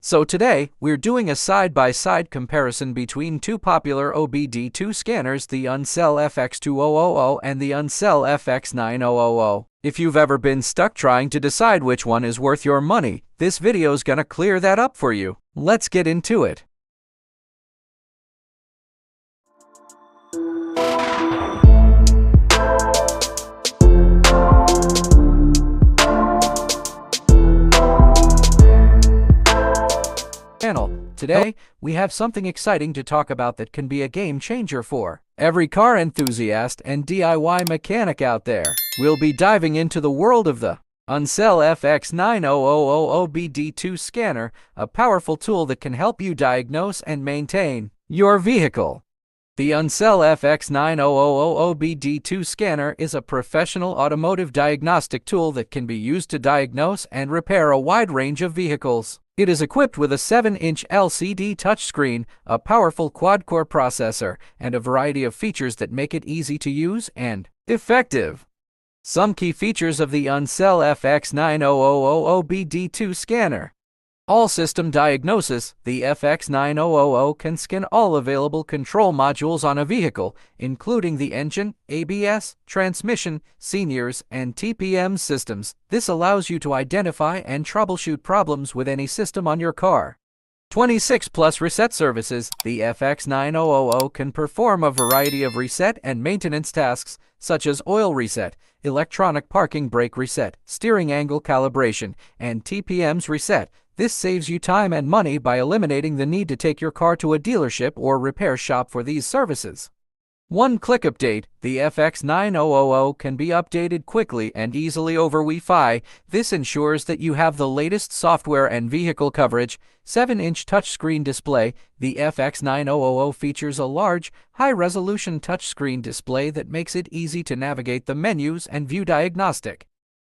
So today, we're doing a side-by-side comparison between two popular OBD2 scanners, the Ancel FX2000 and the Ancel FX9000. If you've ever been stuck trying to decide which one is worth your money, this video's gonna clear that up for you. Let's get into it. Today, we have something exciting to talk about that can be a game changer for every car enthusiast and DIY mechanic out there. We'll be diving into the world of the Ancel FX9000 OBD2 scanner, a powerful tool that can help you diagnose and maintain your vehicle. The Ancel FX9000 OBD2 scanner is a professional automotive diagnostic tool that can be used to diagnose and repair a wide range of vehicles. It is equipped with a 7-inch LCD touchscreen, a powerful quad-core processor, and a variety of features that make it easy to use and effective. Some key features of the Ancel FX9000 OBD2 scanner. All-system diagnosis. The FX9000 can scan all available control modules on a vehicle, including the engine, ABS, transmission, seniors, and TPM systems. This allows you to identify and troubleshoot problems with any system on your car. 26+ reset services. The FX9000 can perform a variety of reset and maintenance tasks, such as oil reset, electronic parking brake reset, steering angle calibration, and TPMs reset. This saves you time and money by eliminating the need to take your car to a dealership or repair shop for these services. One-click update. The FX9000 can be updated quickly and easily over Wi-Fi. This ensures that you have the latest software and vehicle coverage. 7-inch touchscreen display. The FX9000 features a large, high-resolution touchscreen display that makes it easy to navigate the menus and view diagnostic.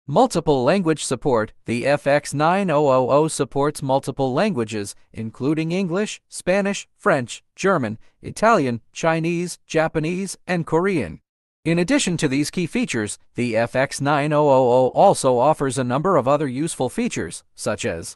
Multiple language support. The FX9000 supports multiple languages, including English, Spanish, French, German, Italian, Chinese, Japanese, and Korean. In addition to these key features, the FX9000 also offers a number of other useful features, such as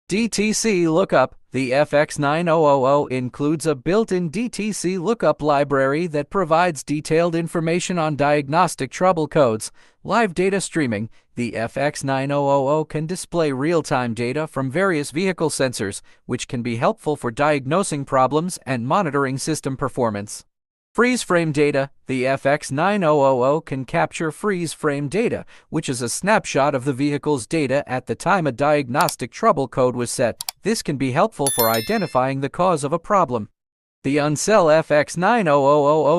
DTC lookup. The FX9000 includes a built-in DTC lookup library that provides detailed information on diagnostic trouble codes. Live data streaming. The FX9000 can display real-time data from various vehicle sensors, which can be helpful for diagnosing problems and monitoring system performance. Freeze frame data. The FX9000 can capture freeze frame data, which is a snapshot of the vehicle's data at the time a diagnostic trouble code was set. This can be helpful for identifying the cause of a problem. The Ancel FX9000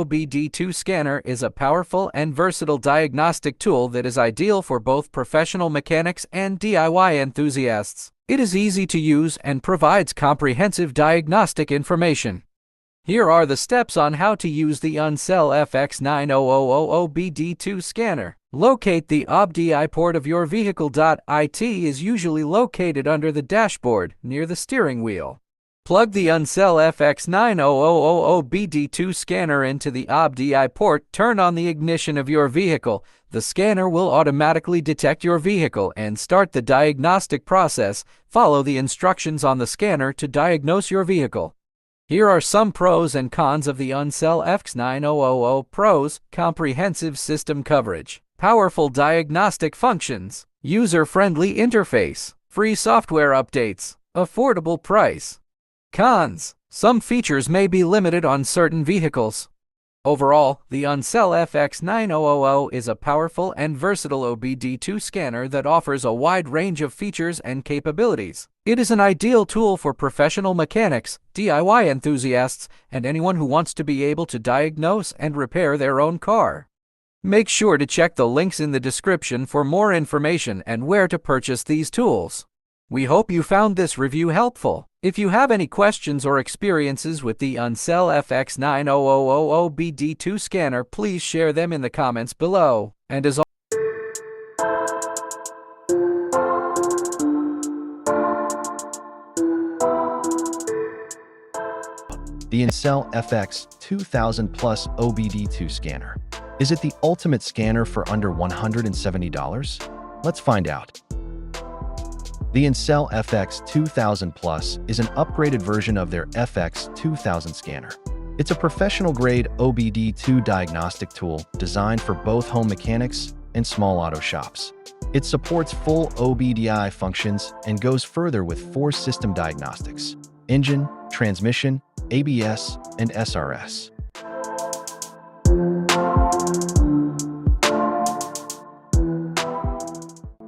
OBD2 scanner is a powerful and versatile diagnostic tool that is ideal for both professional mechanics and DIY enthusiasts. It is easy to use and provides comprehensive diagnostic information. Here are the steps on how to use the Ancel FX9000 OBD2 scanner. Locate the OBD port of your vehicle. It is usually located under the dashboard, near the steering wheel. Plug the Ancel FX9000 OBD2 scanner into the OBD port. Turn on the ignition of your vehicle. The scanner will automatically detect your vehicle and start the diagnostic process. Follow the instructions on the scanner to diagnose your vehicle. Here are some pros and cons of the Ancel FX9000. Pros: comprehensive system coverage, powerful diagnostic functions, user-friendly interface, free software updates, affordable price. Cons: some features may be limited on certain vehicles. Overall, the Ancel FX9000 is a powerful and versatile OBD2 scanner that offers a wide range of features and capabilities. It is an ideal tool for professional mechanics, DIY enthusiasts, and anyone who wants to be able to diagnose and repair their own car. Make sure to check the links in the description for more information and where to purchase these tools. We hope you found this review helpful. If you have any questions or experiences with the Ancel FX9000 OBD2 scanner, please share them in the comments below. And as The Ancel FX2000 Plus OBD2 scanner. Is it the ultimate scanner for under $170? Let's find out. The Ancel FX2000 Plus is an upgraded version of their FX2000 scanner. It's a professional-grade OBD2 diagnostic tool designed for both home mechanics and small auto shops. It supports full OBDI functions and goes further with 4 system diagnostics: engine, transmission, ABS, and SRS.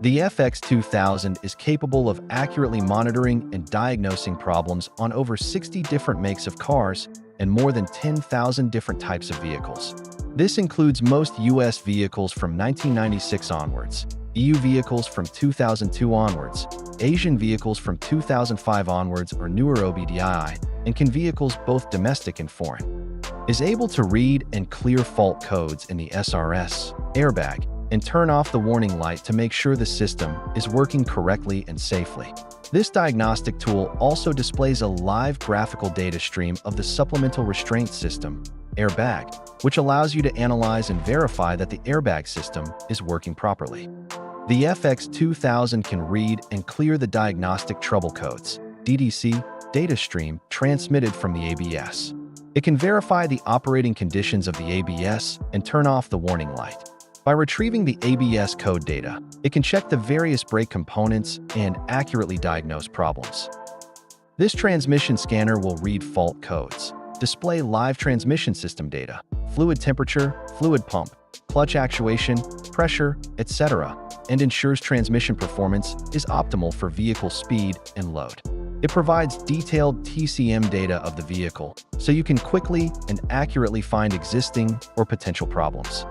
The FX2000 is capable of accurately monitoring and diagnosing problems on over 60 different makes of cars and more than 10,000 different types of vehicles. This includes most U.S. vehicles from 1996 onwards, EU vehicles from 2002 onwards, Asian vehicles from 2005 onwards or newer OBDI, and can vehicles both domestic and foreign. Is able to read and clear fault codes in the SRS, airbag, and turn off the warning light to make sure the system is working correctly and safely. This diagnostic tool also displays a live graphical data stream of the supplemental restraint system, airbag, which allows you to analyze and verify that the airbag system is working properly. The FX2000 can read and clear the diagnostic trouble codes, DDC, data stream transmitted from the ABS. It can verify the operating conditions of the ABS and turn off the warning light. By retrieving the ABS code data, it can check the various brake components and accurately diagnose problems. This transmission scanner will read fault codes, display live transmission system data, fluid temperature, fluid pump, clutch actuation, pressure, etc., and ensures transmission performance is optimal for vehicle speed and load. It provides detailed TCM data of the vehicle, so you can quickly and accurately find existing or potential problems.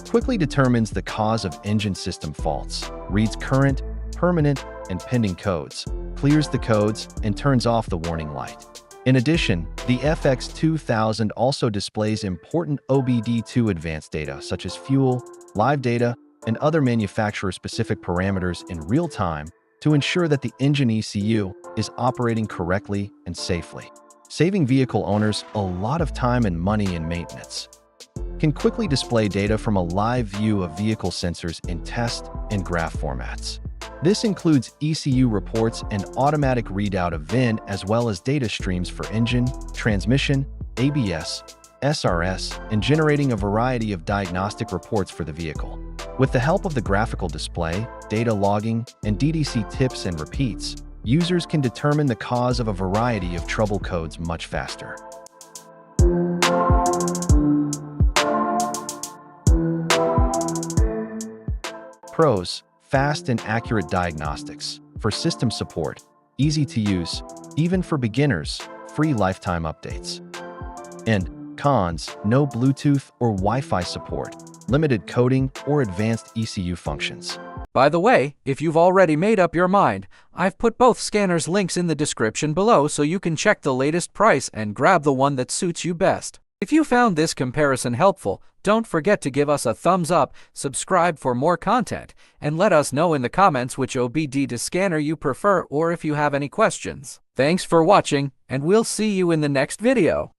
Quickly determines the cause of engine system faults, reads current, permanent, and pending codes, clears the codes, and turns off the warning light. In addition, the FX2000 also displays important OBD2 advanced data such as fuel, live data, and other manufacturer-specific parameters in real time to ensure that the engine ECU is operating correctly and safely, saving vehicle owners a lot of time and money in maintenance. Can quickly display data from a live view of vehicle sensors in test and graph formats. This includes ECU reports and automatic readout of VIN, as well as data streams for engine, transmission, ABS, SRS, and generating a variety of diagnostic reports for the vehicle. With the help of the graphical display, data logging, and DDC tips and repeats, users can determine the cause of a variety of trouble codes much faster. Pros: fast and accurate diagnostics. For system support, easy to use, even for beginners, free lifetime updates. And cons: no Bluetooth or Wi-Fi support, limited coding or advanced ECU functions. By the way, if you've already made up your mind, I've put both scanners' links in the description below so you can check the latest price and grab the one that suits you best. If you found this comparison helpful, don't forget to give us a thumbs up, subscribe for more content, and let us know in the comments which OBD2 scanner you prefer or if you have any questions. Thanks for watching, and we'll see you in the next video.